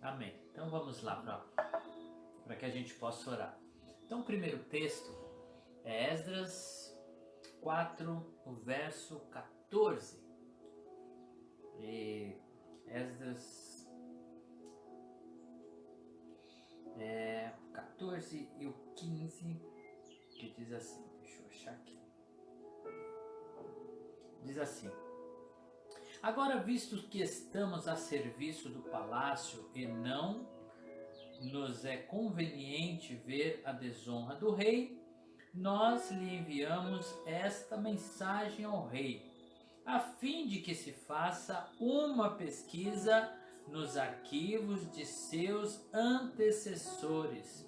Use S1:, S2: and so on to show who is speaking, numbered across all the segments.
S1: Amém. Então vamos lá para que a gente possa orar. Então o primeiro texto é Esdras 4, o verso 14. E Esdras 14 e o 15, que diz assim, deixa eu achar aqui. Diz assim: agora, visto que estamos a serviço do palácio e não nos é conveniente ver a desonra do rei, nós lhe enviamos esta mensagem ao rei, a fim de que se faça uma pesquisa nos arquivos de seus antecessores.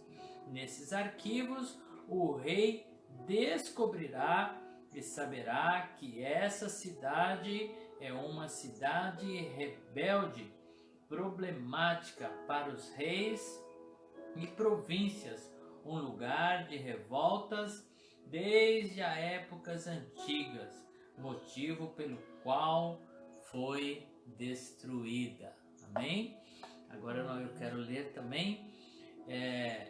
S1: Nesses arquivos, o rei descobrirá e saberá que essa cidade é uma cidade rebelde, problemática para os reis e províncias, um lugar de revoltas desde as épocas antigas, motivo pelo qual foi destruída. Amém? Agora eu quero ler também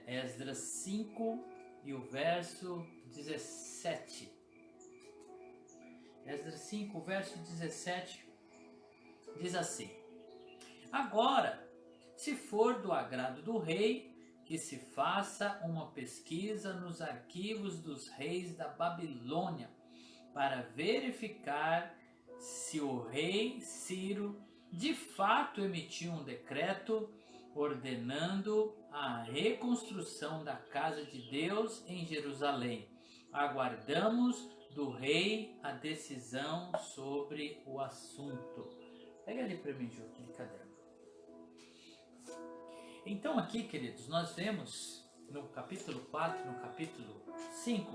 S1: Esdras 5 e o verso 17. Esdras 5, verso 17 diz assim: agora, se for do agrado do rei, que se faça uma pesquisa nos arquivos dos reis da Babilônia, para verificar se o rei Ciro de fato emitiu um decreto ordenando a reconstrução da casa de Deus em Jerusalém. Aguardamos do rei a decisão sobre o assunto. Pega ali para mim, Ju, aquele caderno. Então aqui, queridos, nós vemos no capítulo 4, no capítulo 5,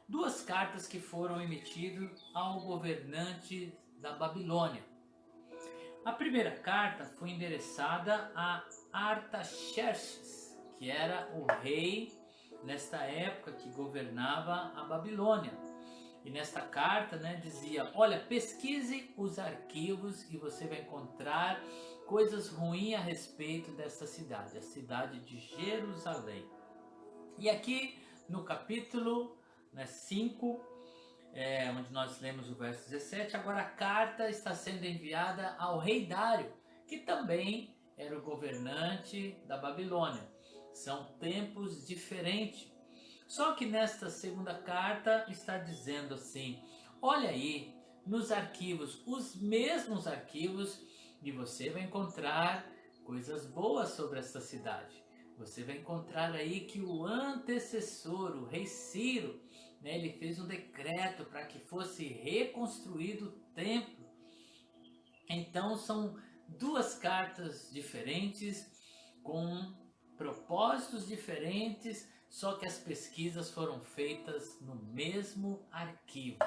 S1: duas cartas que foram emitidas ao governante da Babilônia. A primeira carta foi endereçada a Artaxerxes, que era o rei nesta época que governava a Babilônia. E nesta carta, dizia: olha, pesquise os arquivos e você vai encontrar coisas ruins a respeito dessa cidade, a cidade de Jerusalém. E aqui no capítulo 5, onde nós lemos o verso 17, agora a carta está sendo enviada ao rei Dário, que também era o governante da Babilônia. São tempos diferentes. Só que nesta segunda carta está dizendo assim: olha aí, nos arquivos, os mesmos arquivos, e você vai encontrar coisas boas sobre essa cidade. Você vai encontrar aí que o antecessor, o rei Ciro, ele fez um decreto para que fosse reconstruído o templo. Então são duas cartas diferentes, com propósitos diferentes, só que as pesquisas foram feitas no mesmo arquivo,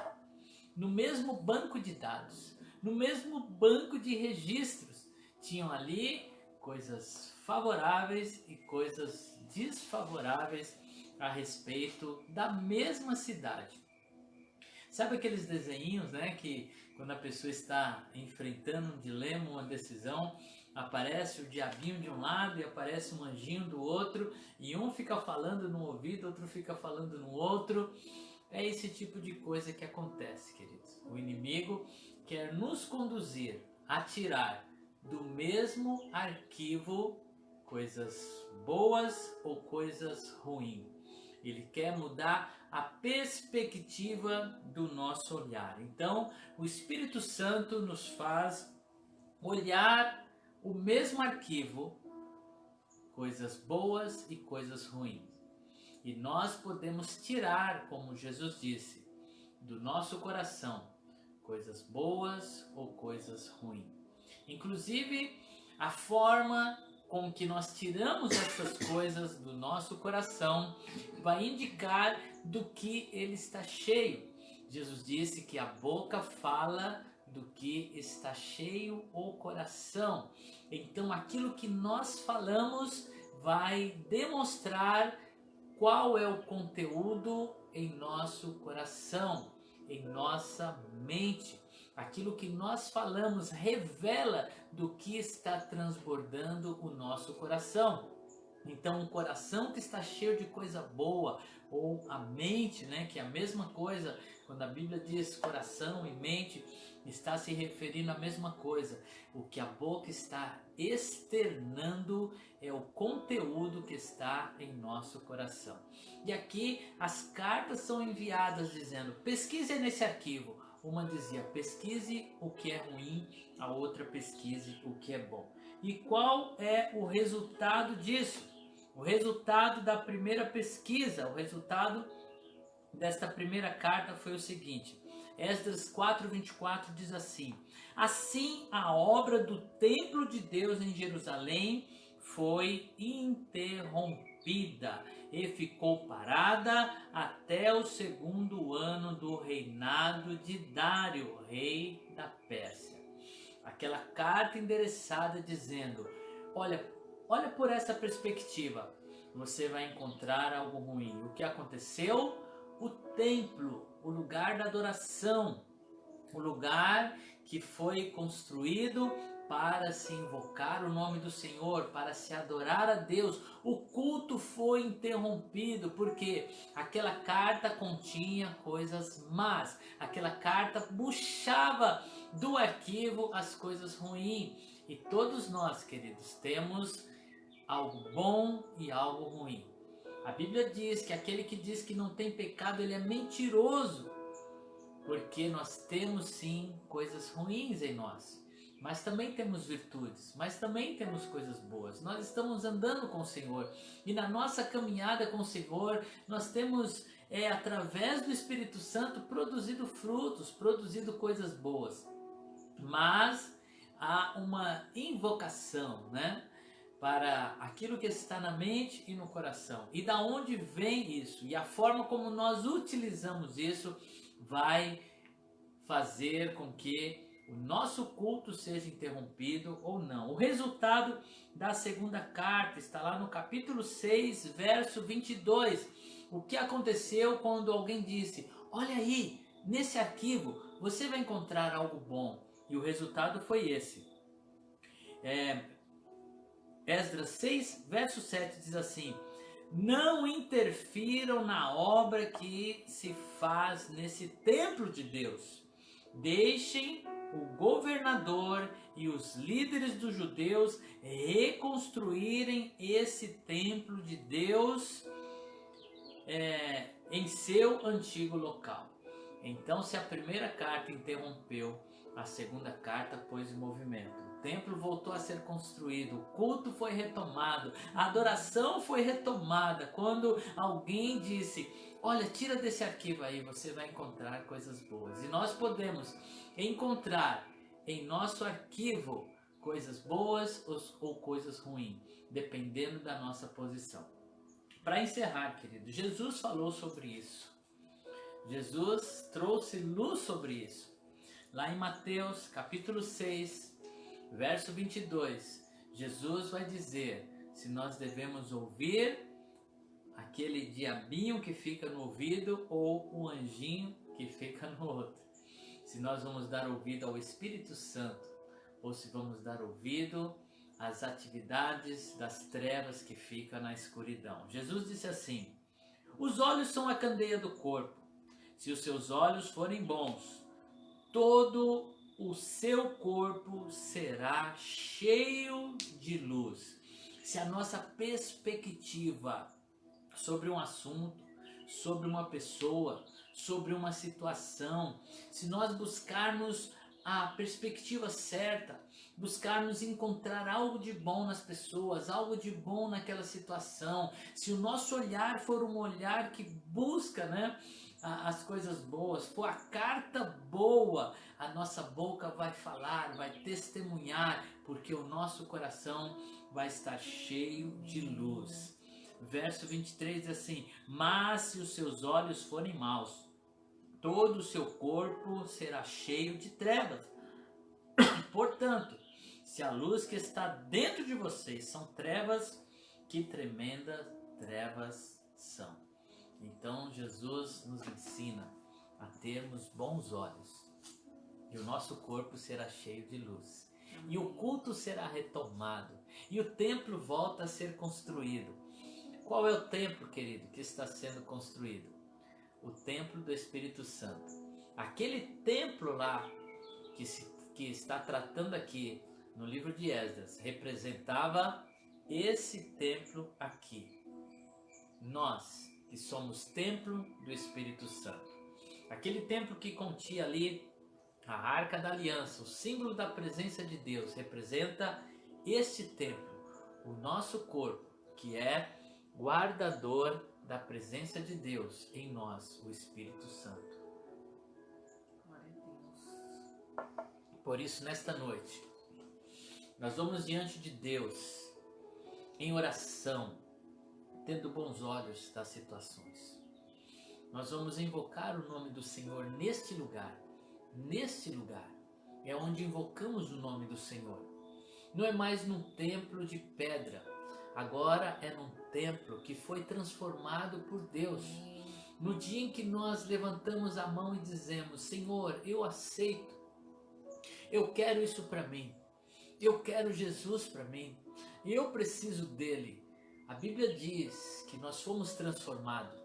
S1: no mesmo banco de dados, no mesmo banco de registros. Tinham ali coisas favoráveis e coisas desfavoráveis a respeito da mesma cidade. Sabe aqueles desenhinhos, que quando a pessoa está enfrentando um dilema, uma decisão, aparece o diabinho de um lado e aparece um anjinho do outro, e um fica falando no ouvido, outro fica falando no outro. É esse tipo de coisa que acontece, queridos. O inimigo quer nos conduzir a tirar do mesmo arquivo coisas boas ou coisas ruins. Ele quer mudar a perspectiva do nosso olhar. Então, o Espírito Santo nos faz olhar o mesmo arquivo, coisas boas e coisas ruins. E nós podemos tirar, como Jesus disse, do nosso coração coisas boas ou coisas ruins. Inclusive, a forma com que nós tiramos essas coisas do nosso coração vai indicar do que ele está cheio. Jesus disse que a boca fala do que está cheio o coração. Então, aquilo que nós falamos vai demonstrar qual é o conteúdo em nosso coração, em nossa mente. Aquilo que nós falamos revela do que está transbordando o nosso coração. Então, um coração que está cheio de coisa boa, ou a mente, né, que é a mesma coisa, quando a Bíblia diz coração e mente, está se referindo à mesma coisa. O que a boca está externando é o conteúdo que está em nosso coração. E aqui as cartas são enviadas dizendo: pesquise nesse arquivo. Uma dizia: pesquise o que é ruim, a outra: pesquise o que é bom. E qual é o resultado disso? O resultado da primeira pesquisa, o resultado desta primeira carta foi o seguinte: Esdras 4:24 diz assim: assim a obra do templo de Deus em Jerusalém foi interrompida e ficou parada até o segundo ano do reinado de Dário, rei da Pérsia. Aquela carta endereçada dizendo: olha por essa perspectiva, você vai encontrar algo ruim. O que aconteceu? O templo, o lugar da adoração, o lugar que foi construído para se invocar o nome do Senhor, para se adorar a Deus. O culto foi interrompido porque aquela carta continha coisas más. Aquela carta puxava do arquivo as coisas ruins. E todos nós, queridos, temos algo bom e algo ruim. A Bíblia diz que aquele que diz que não tem pecado, ele é mentiroso, porque nós temos sim coisas ruins em nós, mas também temos virtudes, mas também temos coisas boas. Nós estamos andando com o Senhor e na nossa caminhada com o Senhor nós temos, através do Espírito Santo, produzido frutos, produzido coisas boas, mas há uma invocação, né, para aquilo que está na mente e no coração. E da onde vem isso? E a forma como nós utilizamos isso vai fazer com que o nosso culto seja interrompido ou não. O resultado da segunda carta está lá no capítulo 6, verso 22. O que aconteceu quando alguém disse: olha aí, nesse arquivo você vai encontrar algo bom. E o resultado foi esse. Esdras 6, verso 7 diz assim: não interfiram na obra que se faz nesse templo de Deus. Deixem o governador e os líderes dos judeus reconstruírem esse templo de Deus em seu antigo local. Então, se a primeira carta interrompeu, a segunda carta pôs em movimento. O templo voltou a ser construído, o culto foi retomado, a adoração foi retomada. Quando alguém disse: olha, tira desse arquivo aí, você vai encontrar coisas boas. E nós podemos encontrar em nosso arquivo coisas boas ou coisas ruins, dependendo da nossa posição. Para encerrar, querido, Jesus falou sobre isso. Jesus trouxe luz sobre isso. Lá em Mateus capítulo 6, verso 22, Jesus vai dizer se nós devemos ouvir aquele diabinho que fica no ouvido ou o anjinho que fica no outro. Se nós vamos dar ouvido ao Espírito Santo ou se vamos dar ouvido às atividades das trevas que ficam na escuridão. Jesus disse assim: os olhos são a candeia do corpo. Se os seus olhos forem bons, todo o seu corpo será cheio de luz. Se a nossa perspectiva sobre um assunto, sobre uma pessoa, sobre uma situação, se nós buscarmos a perspectiva certa, buscarmos encontrar algo de bom nas pessoas, algo de bom naquela situação, se o nosso olhar for um olhar que busca, né, as coisas boas, for a carta boa, a nossa boca vai falar, vai testemunhar, porque o nosso coração vai estar cheio de luz. Verso 23 diz assim: mas se os seus olhos forem maus, todo o seu corpo será cheio de trevas. Portanto, se a luz que está dentro de vocês são trevas, que tremendas trevas são. Então Jesus nos ensina a termos bons olhos. E o nosso corpo será cheio de luz. E o culto será retomado. E o templo volta a ser construído. Qual é o templo, querido, que está sendo construído? O templo do Espírito Santo. Aquele templo lá que está tratando aqui no livro de Esdras representava esse templo aqui. Nós que somos templo do Espírito Santo. Aquele templo que continha ali a Arca da Aliança, o símbolo da presença de Deus, representa este templo, o nosso corpo, que é guardador da presença de Deus em nós, o Espírito Santo.
S2: Glória a Deus.
S1: Por isso, nesta noite, nós vamos diante de Deus, em oração, tendo bons olhos das situações. Nós vamos invocar o nome do Senhor neste lugar. Neste lugar é onde invocamos o nome do Senhor. Não é mais num templo de pedra. Agora é num templo que foi transformado por Deus. No dia em que nós levantamos a mão e dizemos: Senhor, eu aceito. Eu quero isso para mim. Eu quero Jesus para mim. E eu preciso dele. A Bíblia diz que nós fomos transformados.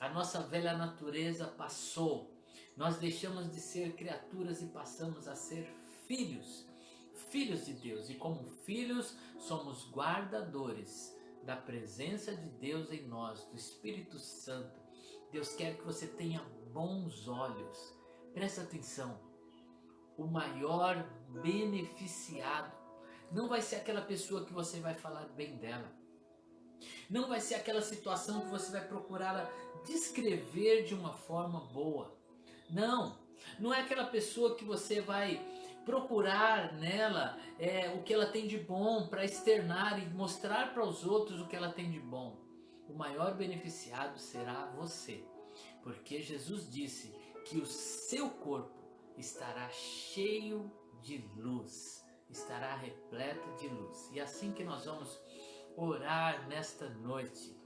S1: A nossa velha natureza passou. Nós deixamos de ser criaturas e passamos a ser filhos. Filhos de Deus. E como filhos, somos guardadores da presença de Deus em nós, do Espírito Santo. Deus quer que você tenha bons olhos. Presta atenção. O maior beneficiado não vai ser aquela pessoa que você vai falar bem dela. Não vai ser aquela situação que você vai procurar descrever de uma forma boa. Não é aquela pessoa que você vai procurar nela o que ela tem de bom para externar e mostrar para os outros o que ela tem de bom. O maior beneficiado será você, porque Jesus disse que o seu corpo estará cheio de luz, estará repleto de luz. E assim que nós vamos orar nesta noite,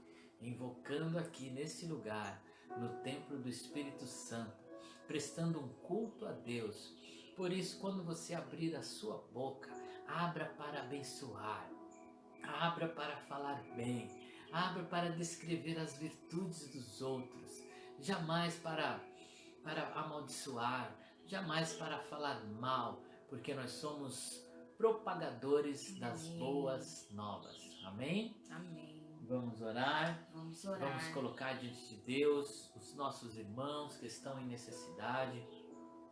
S1: invocando aqui nesse lugar, no templo do Espírito Santo, prestando um culto a Deus. Por isso, quando você abrir a sua boca, abra para abençoar, abra para falar bem, abra para descrever as virtudes dos outros, jamais para amaldiçoar, jamais para falar mal, porque nós somos propagadores das boas novas. Amém?
S2: Amém.
S1: Vamos orar.
S2: Vamos orar.
S1: Vamos colocar diante de Deus os nossos irmãos que estão em necessidade.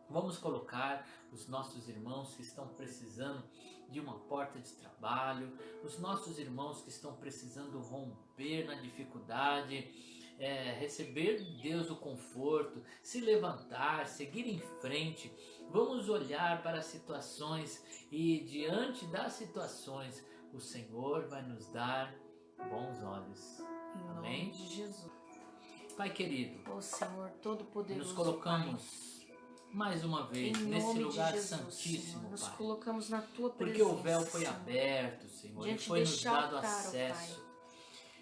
S1: Vamos colocar os nossos irmãos que estão precisando de uma porta de trabalho, os nossos irmãos que estão precisando romper na dificuldade, receber de Deus o conforto, se levantar, seguir em frente. Vamos olhar para as situações e diante das situações o Senhor vai nos dar bons olhos.
S2: Em
S1: Amém?
S2: nome de Jesus.
S1: Pai querido,
S2: Ó Senhor Todo-Poderoso,
S1: nos colocamos mais uma vez
S2: Pai, em
S1: nesse
S2: nome de
S1: lugar
S2: Jesus,
S1: santíssimo,
S2: Senhor, nos
S1: Pai.
S2: colocamos na Tua
S1: Porque
S2: presença,
S1: o véu foi
S2: Senhor.
S1: aberto, Senhor, e
S2: Diante
S1: foi nos
S2: deste
S1: dado
S2: altar, ó
S1: acesso.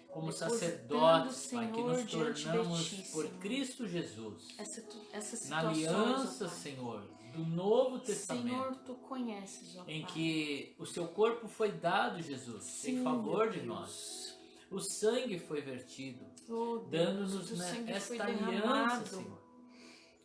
S1: Como
S2: Depositando,
S1: sacerdotes, Pai, que
S2: Senhor,
S1: nos
S2: diante de
S1: tornamos
S2: Ti,
S1: por
S2: Senhor.
S1: Cristo Jesus.
S2: Essas
S1: Na
S2: situações,
S1: aliança,
S2: ó Pai.
S1: Senhor, do Novo Testamento,
S2: Senhor, Tu conheces, ó
S1: em
S2: Pai.
S1: que o seu corpo foi dado, Jesus,
S2: Sim,
S1: em favor
S2: meu
S1: de
S2: Deus.
S1: nós. O sangue foi vertido,
S2: Oh, Deus,
S1: dando-nos
S2: o sangue foi
S1: esta aliança,
S2: derramado,
S1: Senhor.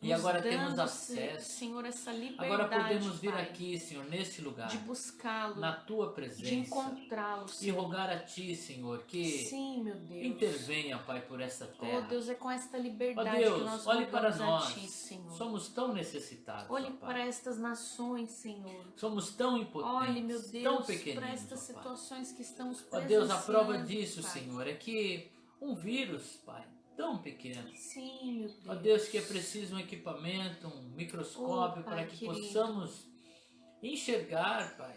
S1: E
S2: nos
S1: agora temos
S2: dando,
S1: acesso.
S2: Senhor, essa liberdade,
S1: Agora podemos vir
S2: Pai,
S1: aqui, Senhor, neste lugar,
S2: de buscá-lo,
S1: na Tua
S2: de
S1: presença,
S2: encontrá-lo,
S1: e
S2: Senhor.
S1: rogar a Ti, Senhor, que
S2: Sim, meu Deus.
S1: intervenha, Pai, por esta terra.
S2: Oh, Deus, é com esta
S1: Ó
S2: liberdade
S1: Deus,
S2: que nós
S1: olhe para
S2: rogamos a
S1: nós.
S2: Ti, Senhor.
S1: Somos tão necessitados, ó
S2: Olhe
S1: Pai.
S2: para estas nações, Senhor.
S1: Somos tão impotentes,
S2: Olhe, meu
S1: tão
S2: Deus,
S1: pequeninos,
S2: para estas
S1: ó Pai.
S2: situações que estamos
S1: Ó
S2: presenciando,
S1: Deus, a prova disso,
S2: Pai.
S1: Senhor, é que um vírus, Pai, tão pequeno,
S2: Sim, meu Deus.
S1: ó Deus, que é preciso um equipamento, um microscópio,
S2: Oh, Pai
S1: para que
S2: querido.
S1: possamos enxergar, Pai.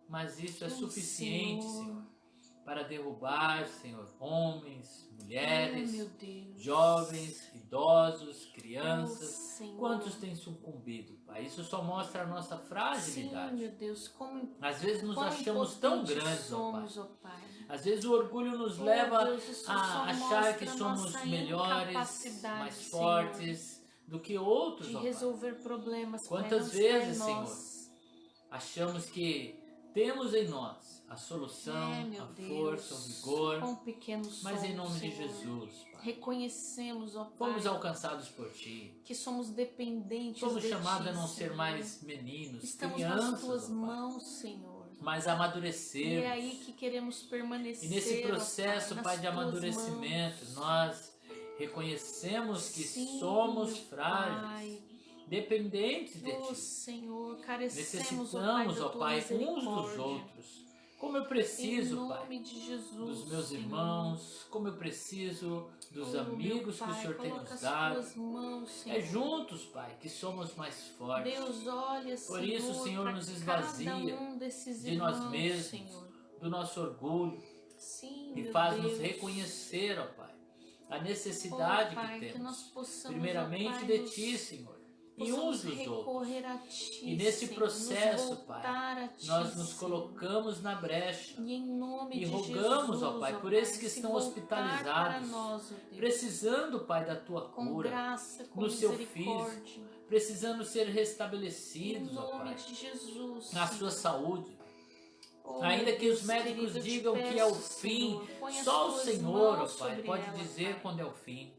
S1: Mas isso é
S2: Oh,
S1: suficiente,
S2: Senhor.
S1: Senhor, para derrubar, Senhor, homens,
S2: Oh,
S1: mulheres,
S2: meu Deus.
S1: jovens, idosos,
S2: Oh,
S1: crianças.
S2: Senhor.
S1: Quantos têm sucumbido, Pai? Isso só mostra a nossa
S2: Sim,
S1: fragilidade.
S2: meu Deus, como
S1: Às vezes nos
S2: quão
S1: achamos tão
S2: impotentes
S1: grandes, ó Pai.
S2: somos, ó Pai.
S1: Às vezes o orgulho nos
S2: Oh,
S1: leva
S2: Deus, isso só
S1: a achar
S2: mostra
S1: que
S2: a
S1: somos
S2: nossa
S1: melhores,
S2: incapacidade,
S1: mais
S2: Senhor.
S1: fortes, do que outros,
S2: de
S1: ó Pai.
S2: resolver problemas.
S1: Quantas
S2: Pai, não está em
S1: vezes, Senhor,
S2: nós.
S1: achamos que temos em nós a solução,
S2: Meu
S1: a
S2: Deus,
S1: força, o vigor,
S2: com pequenos
S1: mas em
S2: somos,
S1: nome de
S2: Senhor.
S1: Jesus, Pai,
S2: Reconhecemos, ó Pai,
S1: fomos alcançados por Ti.
S2: que somos dependentes
S1: Somos
S2: de
S1: chamados
S2: Ti,
S1: a não ser
S2: Senhor.
S1: mais meninos,
S2: Estamos nas
S1: crianças,
S2: Tuas
S1: ó Pai,
S2: mãos, Senhor.
S1: mas
S2: E
S1: amadurecermos.
S2: é aí que queremos permanecer,
S1: E nesse processo,
S2: ó Pai,
S1: Pai,
S2: nas
S1: de
S2: Tuas
S1: amadurecimento,
S2: mãos.
S1: nós reconhecemos que
S2: Sim,
S1: somos
S2: meu
S1: frágeis,
S2: Pai.
S1: dependentes de
S2: Oh,
S1: Ti.
S2: Senhor, carecemos,
S1: Necessitamos,
S2: ó
S1: ó Pai, uns dos
S2: misericórdia.
S1: outros. Como eu preciso,
S2: Em
S1: Pai,
S2: nome de Jesus,
S1: dos meus
S2: Senhor.
S1: irmãos, como eu preciso dos
S2: Oh,
S1: amigos
S2: meu
S1: que o
S2: Pai,
S1: Senhor tem
S2: coloca
S1: nos
S2: as
S1: dado.
S2: Tuas mãos, Senhor.
S1: É juntos, Pai, que somos mais fortes.
S2: Deus, olha,
S1: Por isso, o Senhor
S2: pra
S1: nos esvazia
S2: cada um desses
S1: de nós
S2: irmãos,
S1: mesmos,
S2: Senhor.
S1: do nosso orgulho,
S2: Sim,
S1: e
S2: meu
S1: faz-nos
S2: Deus.
S1: reconhecer, ó Pai, a
S2: Oh,
S1: necessidade
S2: Pai,
S1: que
S2: que nós
S1: temos,
S2: possamos,
S1: primeiramente
S2: ó Pai,
S1: de
S2: nos-
S1: Ti, Senhor, e uns
S2: possamos
S1: dos outros.
S2: recorrer a Ti,
S1: E nesse
S2: Senhor,
S1: processo,
S2: nos voltar a Ti,
S1: Nós nos
S2: Senhor.
S1: colocamos na brecha
S2: E em nome
S1: e
S2: de
S1: rogamos,
S2: Jesus,
S1: ó Pai, por
S2: Pai,
S1: esses que
S2: se
S1: estão
S2: voltar
S1: hospitalizados,
S2: para nós, ó Deus,
S1: precisando, Pai, da Tua
S2: com
S1: cura,
S2: graça, com
S1: no seu
S2: misericórdia,
S1: precisando ser
S2: em
S1: restabelecidos, ó
S2: nome
S1: Pai,
S2: de Jesus,
S1: na sua saúde.
S2: Oh,
S1: Ainda
S2: meu
S1: que os
S2: Deus
S1: médicos
S2: querido, eu te
S1: digam que
S2: peço,
S1: é o fim,
S2: Senhor, põe as
S1: só o
S2: tuas
S1: Senhor, ó
S2: mãos
S1: Pai,
S2: sobre
S1: pode
S2: ela,
S1: dizer
S2: Pai.
S1: quando é o fim.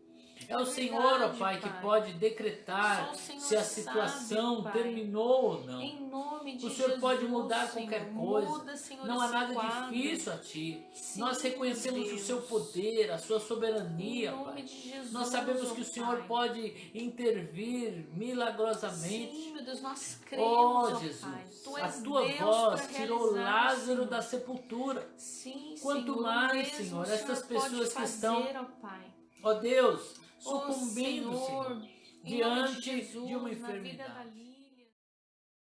S1: É o
S2: É
S1: Senhor, ó
S2: verdade,
S1: Pai, que
S2: Pai.
S1: pode decretar
S2: Só o Senhor
S1: se a
S2: sabe,
S1: situação
S2: Pai.
S1: terminou ou não.
S2: Em nome de
S1: O Senhor
S2: Jesus,
S1: pode mudar
S2: Senhor,
S1: qualquer coisa.
S2: muda, Senhor,
S1: Não há
S2: esse
S1: nada
S2: quadro.
S1: difícil a Ti.
S2: Sim,
S1: Nós reconhecemos o
S2: Deus.
S1: Seu poder, a Sua soberania,
S2: Em nome
S1: Pai.
S2: de Jesus,
S1: Nós sabemos
S2: ó
S1: que o Senhor
S2: Pai.
S1: pode intervir milagrosamente.
S2: Sim, meu Deus, nós cremos,
S1: Oh,
S2: ó Pai.
S1: Jesus,
S2: Tu
S1: a
S2: és
S1: Tua
S2: Deus
S1: voz
S2: para
S1: tirou
S2: realizar,
S1: Lázaro
S2: Senhor.
S1: da sepultura.
S2: Sim,
S1: Quanto
S2: Senhor,
S1: mais,
S2: o mesmo
S1: Senhor,
S2: o Senhor
S1: estas
S2: pode
S1: pessoas que
S2: fazer,
S1: estão,
S2: ó Pai.
S1: ó Deus,
S2: Ó
S1: sucumbindo, Senhor,
S2: Senhor, em nome
S1: diante
S2: Jesus,
S1: de uma
S2: na vida da
S1: enfermidade.